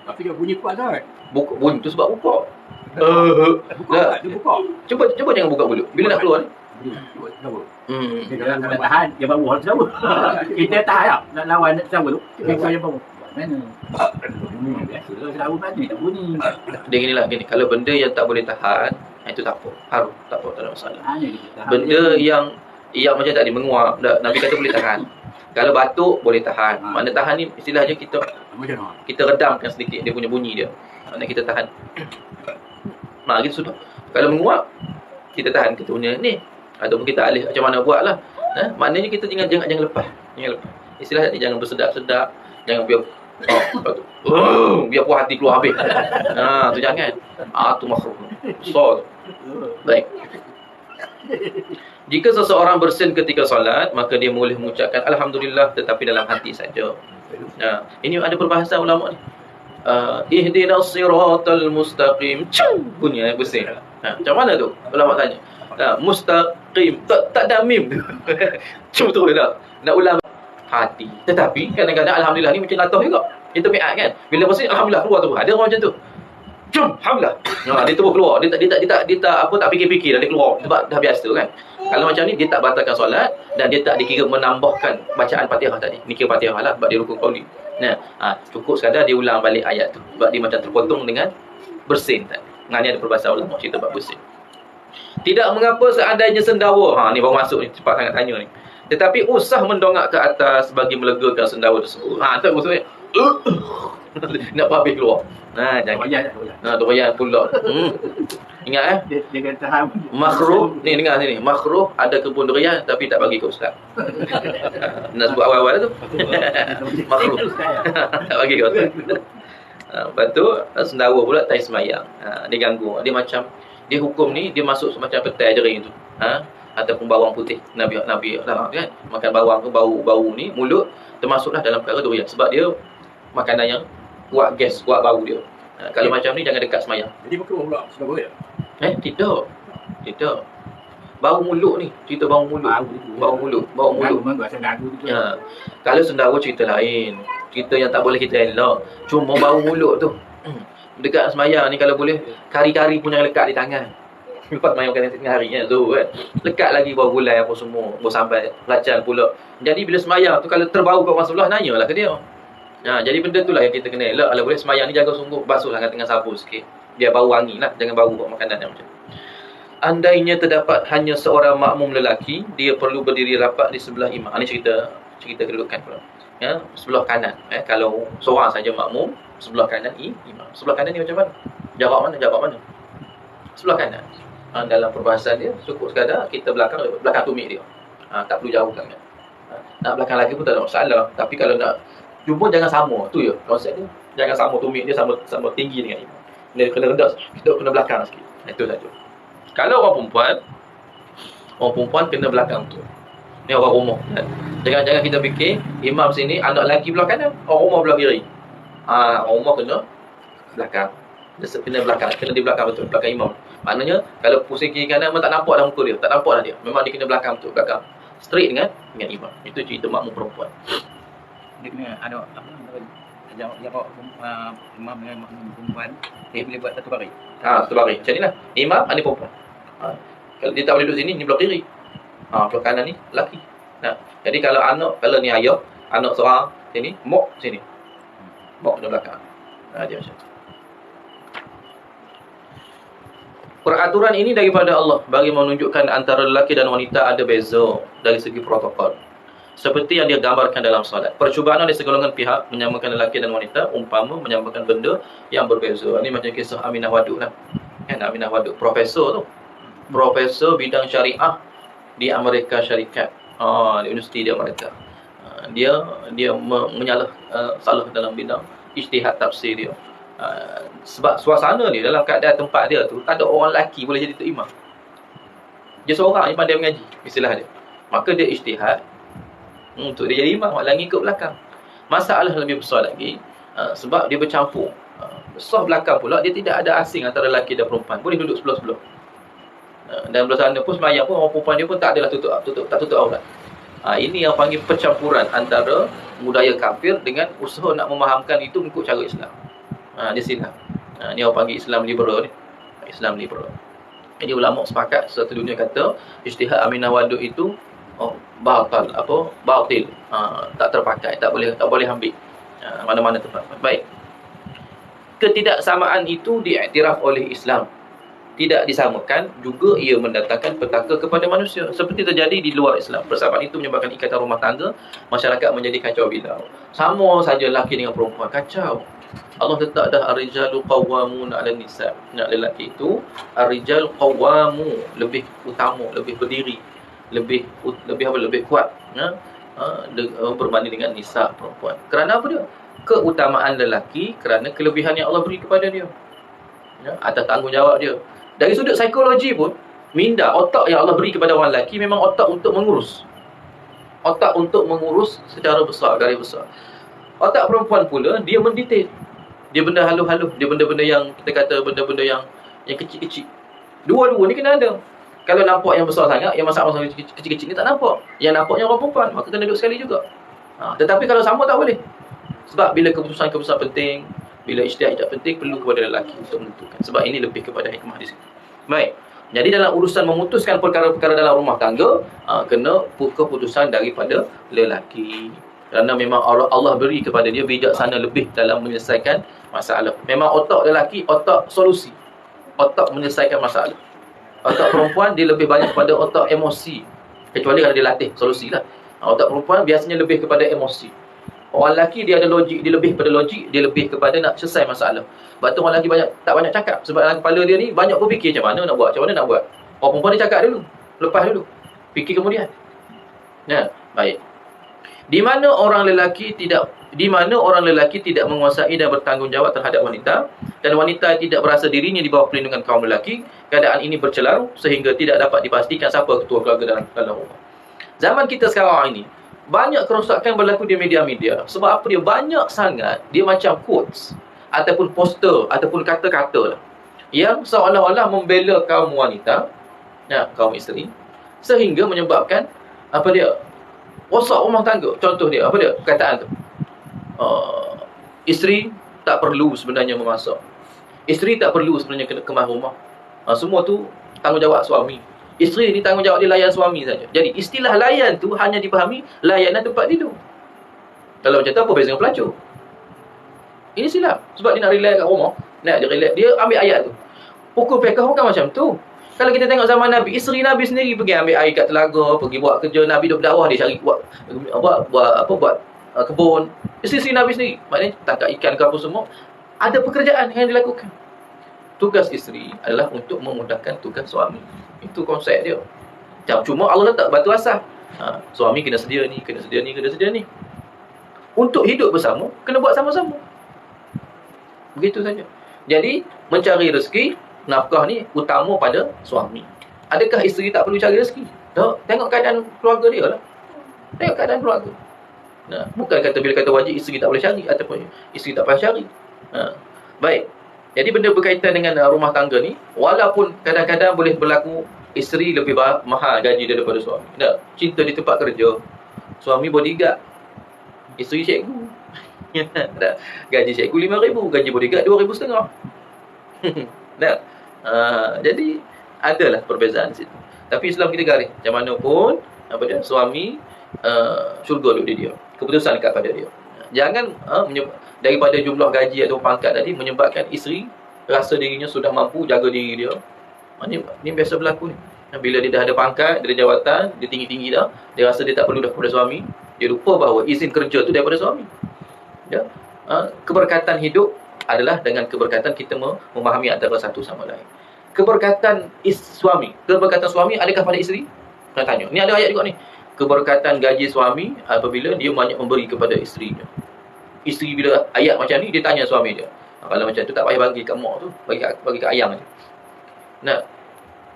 Tapi dia bunyi kuat sangat. Bunyi tu sebab buka. Dia buka. Cuba jangan buka mulut. Bila nak keluar ni. Dia kalau nak tahan, dia bawa orang sedawa. Kita tahan tak? Nak lawan sedawa tu. Kita yang bawa. Mana? Biasalah sedawa mana tak bunyi. Dia gini. Kalau benda yang tak boleh tahan, itu tak apa. Harum. Tak apa, tak ada masalah. Benda yang macam tadi menguap, Nabi kata boleh tahan. Kalau batuk boleh tahan. Makna tahan ni istilahnya kita redamkan sedikit dia punya bunyi dia. Makna kita tahan. Gitu sudah. Kalau menguap, kita tahan kita punya ni. Ataupun kita alih macam mana buatlah. Maknanya kita jangan lepas. Jangan lepas. Istilahnya ni jangan bersedak-sedak, jangan biar biar puas hati keluar habis. Tu jangan. Tu makruh. So, baik. Jika seseorang bersin ketika solat, maka dia boleh mengucapkan Alhamdulillah tetapi dalam hati saja. Ini ada perbahasan ulama ni. Ihdinas siratal mustaqim. Bunyi bersin. Macam mana tu? Ulama tanya. Mustaqim. Tak ada mim tu. Betul tak? Nak ulang hati. Tetapi kadang-kadang Alhamdulillah ni macam latah juga. Itu bi'at kan. Bila bersin Alhamdulillah keluar tu. Ada orang macam tu. Alhamdulillah. Dia terus keluar. Dia tak fikir-fikir dah dia keluar sebab dah biasa kan. Kalau macam ni dia tak batalkan solat dan dia tak dikira menambahkan bacaan Fatihah tadi. Ni kira Fatihah lah sebab dia rukun qauli. Cukup sekadar dia ulang balik ayat tu sebab dia macam terpotong dengan bersin tadi. Ni ada perbahasan ulama cerita bab bersin. Tidak mengapa seandainya sendawa. Ni baru masuk ni, cepat sangat tanya ni. Tetapi usah mendongak ke atas bagi melegakan sendawa tersebut. Tak maksudnya nak habis keluar. Jangan. Doyan pula. Ingat dia kata tahan. Makruh ni, dengar sini. Makruh ada kebun durian tapi tak bagi ke ustaz. Nak sebut awal-awal tu. Makruh. Tak bagi ke ustaz. Lepas tu sendawa pula time semayang. Dia ganggu. Dia macam dia hukum ni dia masuk semacam petai jering tu. Ataupun bawang putih. Nabi kan makan bawang tu bau ni mulut termasuklah dalam perkara durian sebab dia makanan yang kuat gas, kuat bau dia. Kalau macam ni jangan dekat semayang. Jadi makruh pula sendawa ya? Tidak. Bau mulut ni, cerita bau mulut. Bau mulut. Kalau sendawa cerita lain. Cerita yang tak boleh kita elak. Cuma bau mulut tu. Dekat semayang ni kalau boleh kari-kari pun jangan lekat di tangan. Lepas main makan tengah hari kan. Lekat lagi bau gulai apa semua. Bau sambal, pelacan pula. Jadi bila semayang tu kalau terbau kat orang sebelah nanyalah ke dia. Jadi benda itulah yang kita kena elak. Kalau boleh semayang ni jaga sungguh, basuhlah dengan sabun sikit. Biar bau wangi lah, jangan bau buat makanan yang macam. Andainya terdapat hanya seorang makmum lelaki, dia perlu berdiri rapat di sebelah imam. Ini cerita kedudukan pula. Sebelah kanan. Kalau seorang saja makmum, sebelah kanan imam. Sebelah kanan ni macam mana? Jarak mana? Sebelah kanan. Dalam perbahasan dia, cukup sekadar kita belakang tumit dia. Tak perlu jauh sangat. Nak belakang lagi pun tak ada masalah. Tapi kalau nak jumpa, jangan sama. Tu je konsep dia. Jangan sama tumit dia sama tinggi dengan imam. Dia kena rendah, kita kena belakang sikit. Itu saja. Kalau orang perempuan kena belakang tu. Ni orang rumah. Jangan kita fikir imam sini, anak lelaki belah kanan, orang rumah belah kiri. Orang rumah kena belakang. Dia kena belakang, kena di belakang betul, belakang imam. Maknanya kalau pusing kiri kanan memang tak nampak dah muka dia, tak nampak dah dia. Memang dia kena belakang betul, belakang. Straight dengan imam. Itu cerita makmum perempuan. Dia kena ada apa jarak imam dengan makmum perempuan, dia boleh buat satu baris. Satu baris. Macam inilah. Imam, ni perempuan. Kalau dia tak boleh duduk sini, ni belah kiri. Belah kanan ni lelaki. Jadi kalau ni ayah, anak seorang sini, mak sini. Mak di belakang. Dia macam tu. Peraturan ini daripada Allah bagi menunjukkan antara lelaki dan wanita ada beza dari segi protokol. Seperti yang dia gambarkan dalam solat. Percubaan oleh segolongan pihak menyamakan lelaki dan wanita umpama menyamakan benda yang berbeza. Ini macam kisah Aminah Wadud lah. Aminah Wadud, profesor tu. Profesor bidang syariah di Amerika Syarikat. Di Universiti di Amerika. Dia salah dalam bidang ijtihad tafsir dia. Sebab suasana dia dalam keadaan tempat dia tu tak ada orang lelaki boleh jadi tok imam. Dia seorang yang pandai mengaji, istilah dia. Maka dia ijtihad untuk dia jadi imam, orang lain ikut belakang. Masalah lebih besar lagi, sebab dia bercampur. Besar belakang pula, dia tidak ada asing antara lelaki dan perempuan. Boleh duduk sebelah-sebelah. Dan belah sana pun semayang pun, orang perempuan dia pun tak adalah tutup aurat. Ini yang panggil percampuran antara budaya kafir dengan usaha nak memahamkan itu mengikut cara Islam. Dia silap. Ni orang panggil Islam liberal ni. Islam liberal. Jadi ulama sepakat satu dunia kata ijtihad Aminah Wadud itu batil, tak terpakai, tak boleh ambil mana-mana tempat. Baik. Ketidaksamaan itu diiktiraf oleh Islam. Tidak disamakan juga ia mendatangkan petaka kepada manusia seperti terjadi di luar Islam. Persamaan itu menyebabkan ikatan rumah tangga masyarakat menjadi kacau bilau. Sama saja lelaki dengan perempuan, kacau. Allah letak dah ar-rijalu qawwamuna 'alan nisa. Lelaki itu ar-rijal qawwamu, lebih utama, lebih berdiri, lebih kuat berbanding dengan nisa, perempuan. Kerana apa dia? Keutamaan lelaki kerana kelebihan yang Allah beri kepada dia. Atas tanggungjawab dia. Dari sudut psikologi pun, minda, otak yang Allah beri kepada orang lelaki memang otak untuk mengurus. Otak untuk mengurus secara besar, garis besar. Otak perempuan pula, dia mendetail. Dia benda halus-halus, dia benda-benda yang kita kata benda-benda yang kecil-kecil. Dua-dua ni kena ada. Kalau nampak yang besar sangat, yang masalah kecil-kecil ni tak nampak. Yang nampaknya orang perempuan, maka kena duduk sekali juga. Tetapi kalau sama tak boleh. Sebab bila keputusan-keputusan penting, bila ijtihad penting, perlu kepada lelaki untuk menentukan. Sebab ini lebih kepada hikmah di sini. Baik. Jadi dalam urusan memutuskan perkara-perkara dalam rumah tangga, kena keputusan daripada lelaki. Kerana memang Allah beri kepada dia bijaksana lebih dalam menyelesaikan masalah. Memang otak lelaki, otak solusi. Otak menyelesaikan masalah. Otak perempuan, dia lebih banyak kepada otak emosi. Kecuali kalau dia latih solusi lah. Otak perempuan biasanya lebih kepada emosi. Orang lelaki dia ada logik, dia lebih kepada logik, dia lebih kepada nak selesai masalah. Sebab tu orang lelaki tak banyak cakap. Sebab dalam kepala dia ni banyak berfikir macam mana nak buat. Orang perempuan dia cakap dulu, lepas dulu, fikir kemudian. Baik. Di mana orang lelaki tidak menguasai dan bertanggungjawab terhadap wanita, dan wanita tidak berasa dirinya di bawah perlindungan kaum lelaki, keadaan ini bercelaru sehingga tidak dapat dipastikan siapa ketua keluarga dalam rumah. Zaman kita sekarang ini banyak kerosakan berlaku di media-media. Sebab apa dia? Banyak sangat dia macam quotes ataupun poster ataupun kata-kata yang seolah-olah membela kaum wanita, kaum isteri, sehingga menyebabkan apa dia? Rosak rumah tangga. Contoh dia, apa dia? Perkataan tu. Isteri tak perlu sebenarnya memasak. Isteri tak perlu sebenarnya kena kemas rumah. Semua tu tanggungjawab suami. Isteri ni tanggungjawab dia layan suami saja. Jadi istilah layan tu hanya dipahami layanan tempat tidur. Kalau macam tu apa beza dengan pelacur? Ini silap. Sebab dia nak relax kat rumah. Dia relax. Dia ambil ayat tu. Hukum fiqh bukan macam tu. Kalau kita tengok zaman Nabi, isteri Nabi sendiri pergi ambil air kat telaga, pergi buat kerja. Nabi duduk berdakwah, dia cari buat kebun. Isteri Nabi sendiri, maknanya tangkap ikan ke apa semua. Ada pekerjaan yang dilakukan. Tugas isteri adalah untuk memudahkan tugas suami. Itu konsep dia. Cuma Allah letak batu asas. Suami kena sedia ni, kena sedia ni, kena sedia ni. Untuk hidup bersama, kena buat sama-sama. Begitu saja. Jadi, mencari rezeki, nafkah ni utama pada suami. Adakah isteri tak perlu cari rezeki? Tak. Tengok keadaan keluarga dia lah. Tengok keadaan keluarga. Bukan kata bila kata wajib isteri tak boleh cari ataupun isteri tak payah cari. Baik. Jadi benda berkaitan dengan rumah tangga ni, walaupun kadang-kadang boleh berlaku isteri lebih mahal gaji daripada suami. Cinta di tempat kerja. Suami bodyguard. Isteri cikgu. Gaji cikgu RM5,000, gaji bodyguard RM2,500. Jadi adalah perbezaan di situ. Tapi Islam kita garis, macam mana pun suami syurga duduk dia. Keputusan dekat pada dia. Jangan daripada jumlah gaji atau pangkat tadi menyebabkan isteri rasa dirinya sudah mampu jaga diri dia. Ni biasa berlaku ni. Bila dia dah ada pangkat, dia ada jawatan, dia tinggi-tinggi dah, dia rasa dia tak perlu dah kepada suami, dia lupa bahawa izin kerja tu daripada suami. Keberkatan hidup adalah dengan keberkatan kita memahami antara satu sama lain. Keberkatan suami adakah pada isteri? Nak tanya. Ni ada ayat juga ni. Keberkatan gaji suami apabila dia banyak memberi kepada isterinya. Isteri bila ayat macam ni, dia tanya suami dia. Kalau macam tu tak payah bagi kat mak tu, bagi kat ayang je.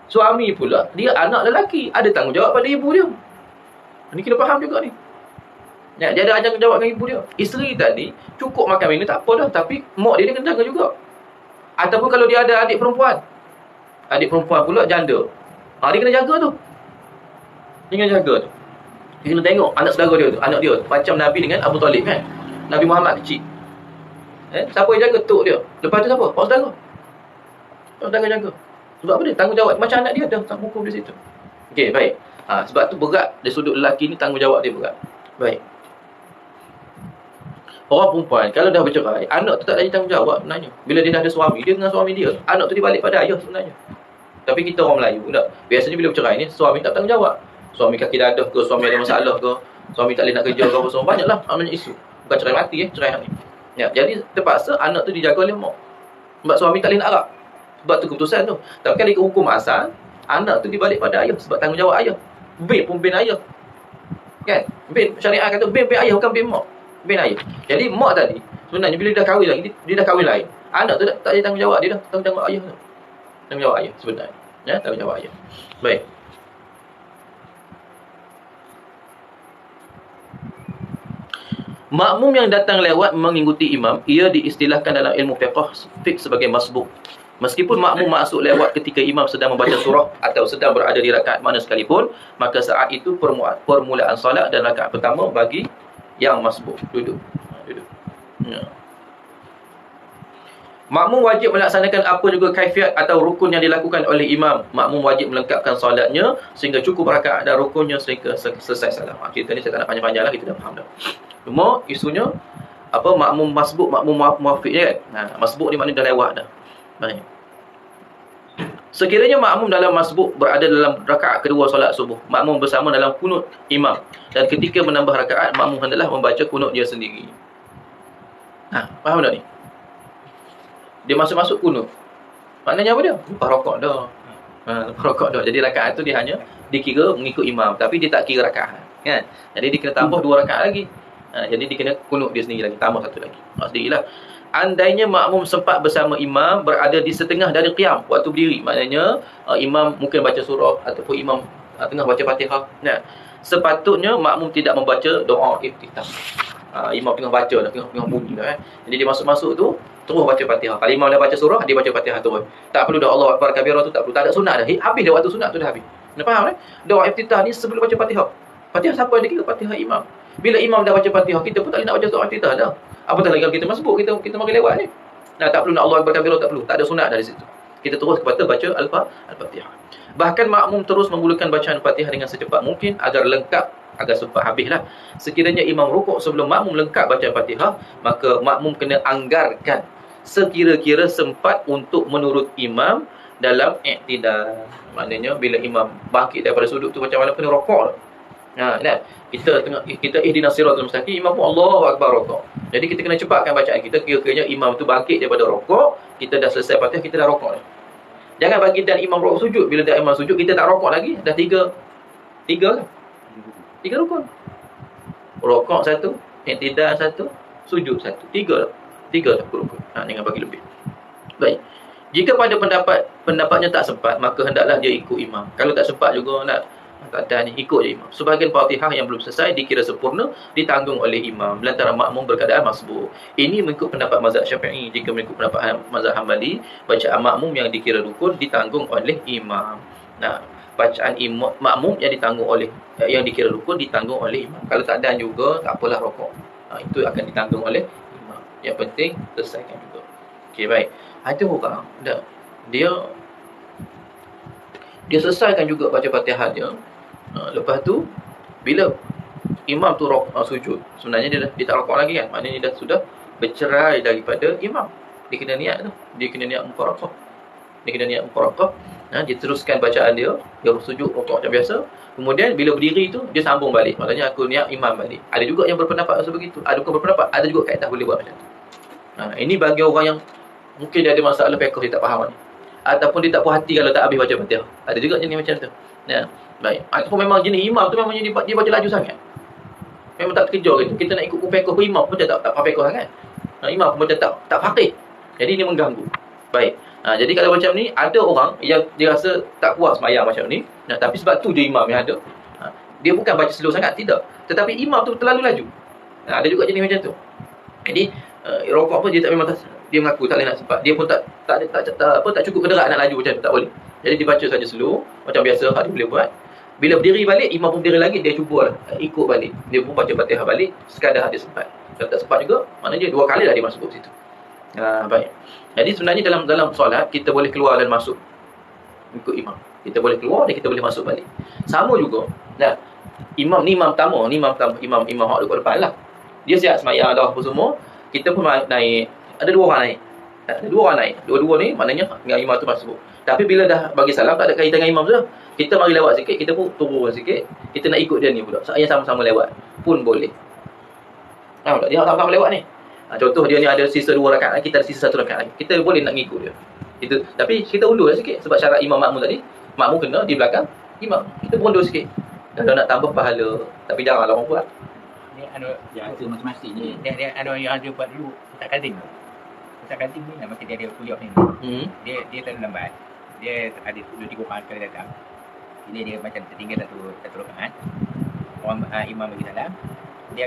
Suami pula, dia anak lelaki, ada tanggungjawab pada ibu dia. Ni kena faham juga ni. Dia ada tanggungjawab dengan ibu dia. Isteri tadi cukup makan minum tak apa dah, tapi mak dia kena jaga juga. Ataupun kalau dia ada adik perempuan pula janda, dia kena jaga tu. Dia kena jaga tu. Dia kena tengok anak saudara dia tu, anak dia tu. Macam Nabi dengan Abu Talib kan. Nabi Muhammad kecil. Siapa yang jaga? Tok dia. Lepas tu siapa? Pak saudara. Pak saudara jaga. Sebab apa dia? Tanggungjawab macam anak dia dah tak hukum di situ. Okey, baik. Sebab tu berat dari sudut lelaki ni, tanggungjawab dia berat. Baik. Orang perempuan kalau dah bercerai, anak tu tak ada tanggungjawab sebenarnya. Bila dia dah ada suami, dia dengan suami dia, anak tu dibalik pada ayah sebenarnya. Tapi kita orang Melayu, biasanya bila bercerai ni, suami tak bertanggungjawab. Suami kaki dadah ke, suami ada masalah ke, suami tak boleh nak kerja ke apa semua, banyaklah namanya isu. Bukan cerai mati cerai ni. Jadi terpaksa anak tu dijaga oleh mak. Sebab suami tak boleh nak harap. Sebab tu keputusan tu. Tapi kalau ikut hukum asal, anak tu dibalik pada ayah sebab tanggungjawab ayah. Bin pun bin ayah. Kan? Bin syariat kata bin ayah bukan bin mak. Bin ayah. Jadi mak tadi sebenarnya bila dia dah kahwin lagi, dia dah kahwin lain. Anak tu tak ada tanggungjawab dia dah, tanggungjawab ayah tu. Tanggungjawab ayah sebenarnya. Tanggungjawab ayah. Baik. Makmum yang datang lewat mengikuti imam, ia diistilahkan dalam ilmu fiqh sebagai masbuk. Meskipun makmum masuk lewat ketika imam sedang membaca surah atau sedang berada di rakaat mana sekalipun, maka saat itu permulaan solat dan rakaat pertama bagi yang masbuk. Duduk. Makmum wajib melaksanakan apa juga kaifiat atau rukun yang dilakukan oleh imam. Makmum wajib melengkapkan solatnya sehingga cukup rakaat dan rukunnya sehingga selesai salam. Cerita ni saya tak nak panjang-panjang lah, kita dah faham dah. Cuma isunya makmum masbuk, makmum muafiq je kan. Masbuk ni maknanya dah lewat dah. Baik. Sekiranya makmum dalam masbuk berada dalam rakaat kedua solat subuh, makmum bersama dalam kunut imam, dan ketika menambah rakaat, makmum hendaklah membaca kunut dia sendiri. Faham tak ni? Dia masuk-masuk kunut. Maknanya apa dia? Lepas rokok dah. Lepas rokok dah. Jadi rakaat tu dia hanya dikira mengikut imam, tapi dia tak kira rakaat. Kan? Jadi dia kena tambah 2 rakaat lagi. Jadi dia kena kunut dia sendiri lagi, tambah 1 lagi. Maksudnya andainya makmum sempat bersama imam berada di setengah dari qiyam waktu berdiri, maknanya imam mungkin baca surah ataupun imam tengah baca Fatihah. Sepatutnya makmum tidak membaca doa iftitah. Imam tengah baca dah, tengah bunyi dah. Jadi dia masuk-masuk tu terus baca Fatihah. Kalau imam dah baca surah, dia baca Fatihah terus. Tak perlu dah Allah Akbar kabira tu, tak perlu. Tak ada sunat dah. Habis dah waktu sunat tu dah habis. Anda faham Doa iftitah ni sebelum baca Fatihah. Fatihah siapa yang dikira? Fatihah imam. Bila imam dah baca Fatihah, kita pun tak boleh nak baca doa iftitah dah. Apatah lagi kalau kita masbuk, kita mari lewat ni. Tak perlu nak Allah Akbar kabira, tak perlu. Tak ada sunat dah di situ. Kita terus kepada baca Al-Fatihah. Bahkan makmum terus menggulakan bacaan Fatihah dengan secepat mungkin agar lengkap agar sempat habislah. Sekiranya imam rukuk sebelum makmum lengkap baca Fatihah, maka makmum kena anggarkan sekira-kira sempat untuk menurut imam dalam i'tidal. Maknanya bila imam bangkit daripada sudut tu macam mana kena rokok. Kan? Kita ihdinas siratal mustaqim, imam pun Allahu akbar rokok. Jadi kita kena cepatkan bacaan kita, kira-kiranya imam tu bangkit daripada rokok, kita dah selesai Fatihah, kita dah rokok. Jangan bagi dan imam rokok sujud. Bila dah imam sujud, kita tak rokok lagi. Dah tiga kan? 3 rukun. Rokok 1, i'tidal 1, sujud 1. 3 rukun. Jangan bagi lebih. Baik. Jika pada pendapatnya tak sempat, maka hendaklah dia ikut imam. Kalau tak sempat juga nak tak ada ni, ikut je imam. Sebahagian Fatihah yang belum selesai dikira sempurna, ditanggung oleh imam lantaran makmum berkeadaan masbuk. Ini mengikut pendapat mazhab Syafi'i. Jika mengikut pendapat mazhab Hambali, bacaan makmum yang dikira rukun ditanggung oleh imam. Bacaan makmum yang ditanggung oleh yang dikira rukun ditanggung oleh imam. Kalau tak ada juga, tak apalah rokok. Itu akan ditanggung oleh imam. Yang penting selesaikan juga. Okey, baik. Ada orang dia selesaikan juga baca Fatihah dia. Lepas tu bila imam tu sujud, sebenarnya dia tak rokok lagi kan. Maknanya dia dah sudah bercerai daripada imam. Dia kena niat tu. Dia kena niat mufaraqah. Dia teruskan bacaan dia sujud rokok macam biasa. Kemudian bila berdiri tu dia sambung balik. Maknanya aku niat imam balik. Ada juga yang berpendapat sebegitu. Ada bukan berpendapat, ada juga kaedah boleh buat macam tu. Ini bagi orang yang mungkin dia ada masalah fiqh, dia tak faham ni. Ataupun dia tak puas hati kalau tak habis baca Fatihah. Ada juga jenis macam tu. Baik. Ataupun memang jenis imam tu memang dia baca laju sangat. Memang tak terkejar gitu. Kita nak ikut fiqh pun imam pun tak faham fiqh sangat. Imam pun macam tak faqih. Jadi ini mengganggu. Baik. Jadi kalau macam ni, ada orang yang dia rasa tak puas sembahyang macam ni. Tapi sebab tu dia imam yang ada. Dia bukan baca slow sangat, tidak. Tetapi imam tu terlalu laju. Ada juga jenis macam tu. Jadi rokok pun dia tak memang dia mengaku tak boleh nak sempat. Dia pun tak cukup kederak nak laju macam tu, tak boleh. Jadi dibaca saja slow macam biasa dia boleh buat. Bila berdiri balik, imam pun berdiri lagi, dia cuba ikut balik. Dia pun baca Fatihah balik sekadar dia sempat. Kalau tak sempat juga, maknanya 2 kali dah dia masuk ke situ. Baik. Jadi sebenarnya dalam solat kita boleh keluar dan masuk ikut imam. Kita boleh keluar dan kita boleh masuk balik. Sama juga. Imam tamu, imam hak dekat depan lah. Dia siap sembahyang dah apa semua. Kita pun naik. Ada 2 orang naik. Dua-dua ni maknanya dengan imam tu masuk. Tapi bila dah bagi salam, tak ada kaitan dengan imam tu dah. Kita mari lewat sikit, kita pun turun sikit. Kita nak ikut dia ni pula. Saya sama-sama lewat pun boleh. Dia sama-sama lewat ni. Contoh dia ni ada sisa 2 rakaat lagi, kita ada sisa 1 rakaat lagi. Kita boleh nak ngikut dia. Tapi kita undur sikit sebab syarat imam makmum tadi. Makmum kena di belakang imam. Kita pun undur sikit. Kalau nak tambah pahala, tapi janganlah orang buat. Ni dia ada masing-masing ni. Dia ada yang ada buat dulu tak kading. Tak kading ni masa dia ada kuliah ni. Dia terlalu lambat. Dia ada 2-3 orang sekali datang. Ini dia macam tertinggal satu rakaat. Orang imam bagi salam, dia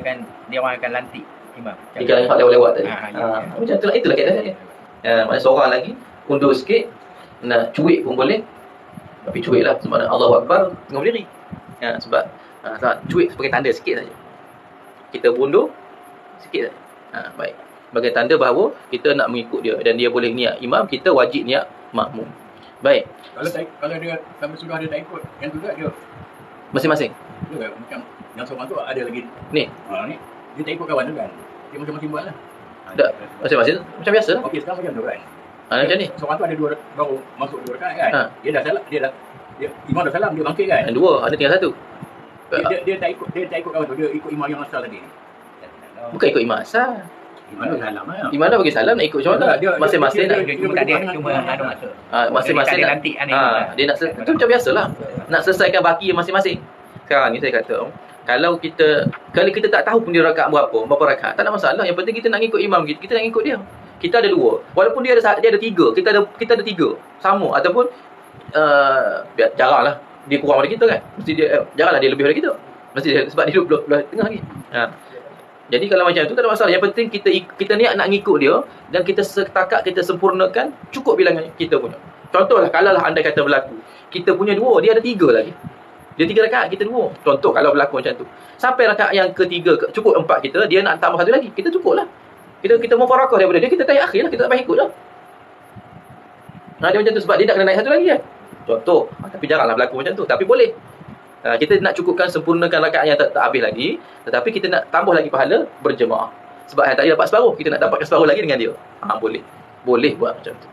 orang akan lantik imam. Jika hak lewat tadi. Macam itulah kaedah dia. Mana seorang lagi undur sikit, nak cuik pun boleh. Tapi cuiklah sebab Allahu Akbar tengah berdiri. Sebab cuik sebagai tanda sikit saja. Kita undur sikit saja. Baik. Sebagai tanda bahawa kita nak mengikut dia dan dia boleh niat imam, kita wajib niat makmum. Baik. Kalau dia sampai sudah dia tak ikut, yang tu dia masing-masing. Dia macam yang seorang tu ada lagi. Ni. Ni dia tak ikut kawan tu kan. Dia masing-masing buat lah. Tak. Masing-masing macam biasa lah. Okey, sekarang macam tu kan. Macam ni. Seorang tu ada 2 baru masuk 2 rakaat kan. Dia dah salam, dia imam dah salam, dia bangkit kan. 2, ada tinggal 1. Dia tak ikut kawan tu, dia ikut imam yang asal tadi. Bukan ikut imam asal. Imam dah salam lah. Imam dah bagi salam, nak ikut macam mana? Masing-masing nak. Cuma tak ada masa. Masing-masing nak. Dia nak selesai. Itu macam biasalah. Nak selesaikan baki masing-masing. Sekarang ni saya kata, kalau kita tak tahu pun dia rakaat berapa rakaat, tak ada masalah. Yang penting kita nak ikut imam kita nak ikut dia. Kita ada 2. Walaupun dia ada 3, kita ada 3. Sama ataupun jaranglah dia kurang daripada kita kan. Mesti dia jaranglah dia lebih daripada kita. Mesti dia, sebab dia duduk belah tengah lagi. Jadi kalau macam tu tak ada masalah. Yang penting kita niat nak ngikut dia dan kita setakat kita sempurnakan cukup bilangan kita punya. Contohlah kalau anda kata berlaku, kita punya 2, dia ada 3 lagi. Dia 3 rakaat, kita 2. Contoh kalau berlaku macam tu. Sampai rakaat yang ketiga cukup 4 kita, dia nak tambah 1 lagi. Kita cukuplah. Kita mufarakah daripada dia, kita tarik akhir lah, kita tak payah ikut dah. Dia macam tu sebab dia nak kena naik 1 lagi kan. Contoh, tapi janganlah berlaku macam tu. Tapi boleh. Kita nak cukupkan, sempurnakan rakaat yang tak habis lagi, tetapi kita nak tambah lagi pahala berjemaah. Sebab yang tadi dapat separuh, kita nak dapatkan separuh lagi dengan dia. Boleh buat macam tu.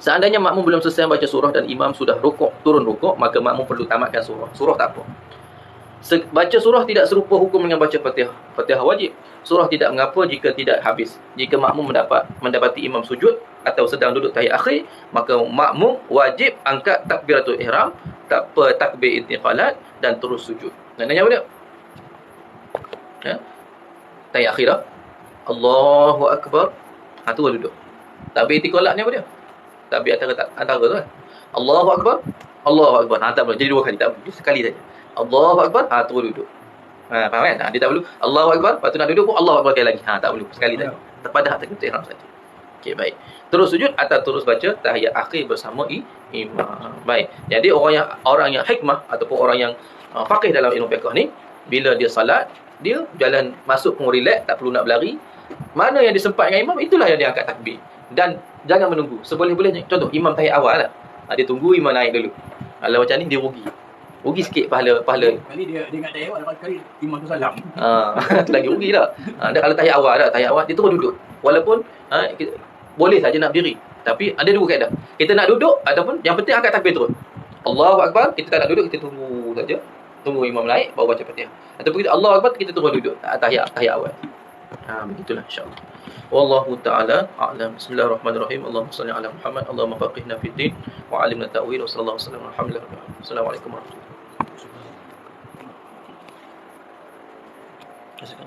Seandainya makmum belum selesai baca surah dan imam sudah turun rukuk, maka makmum perlu tamatkan surah. Surah tak apa. Baca surah tidak serupa hukum dengan baca Fatihah. Fatihah wajib. Surah tidak mengapa jika tidak habis. Jika makmum mendapati imam sujud atau sedang duduk tahiyat akhir, maka makmum wajib angkat takbiratul ihram, takbir intiqalat dan terus sujud. Maknanya apa dia? Tahiyat akhir dah. Allahu akbar. Tu duduk. Takbir intiqalat ni apa dia? Takbir antara tu kan. Allahu akbar. Allahu akbar. Tak boleh. Jadi 2 kali, tak boleh. Sekali saja. Allahu akbar. Terus duduk. Faham kan? Dia tak perlu Allahu akbar, lepas tu nak duduk pun Allahu akbar sekali lagi. Tak perlu. Sekali saja. Pada takbiratul ihram saja. Okey, baik. Terus sujud atau terus baca tahiyat akhir bersama imam. Baik. Jadi orang yang hikmah ataupun orang yang faqih dalam ilmu fiqh ni, bila dia salat, dia jalan masuk pun relax, tak perlu nak berlari. Mana yang disempat dengan imam, itulah yang dia angkat takbir. Dan jangan menunggu. Seboleh-bolehnya, contoh imam tahiyat awal lah. Dia tunggu imam naik dulu. Kalau macam ni dia rugi sikit pahala. Kali dia ingat tahiyat awal, lepas kali imam tu salam. Itu lagi rugi dah. Kalau tahiyat awal dia terus duduk. Walaupun boleh saja nak berdiri, tapi ada 2 kaedah. Kita nak duduk ataupun yang penting angkat takbir terus. Allahu akbar, kita tak nak duduk, kita tunggu saja. Tunggu imam naik baru baca Fatihah. Ataupun kita Allahu akbar, kita terus duduk tahiyat awal. Begitulah insya-Allah. Wallahu taala a'lam. Bismillahirrahmanirrahim. Allahumma shalli ala Muhammad, Allahumma faqihna fid din wa 'allimna ta'wil wa sallallahu alaihi wasallam. Alhamdulillah. Assalamualaikum warahmatullahi wabarakatuh.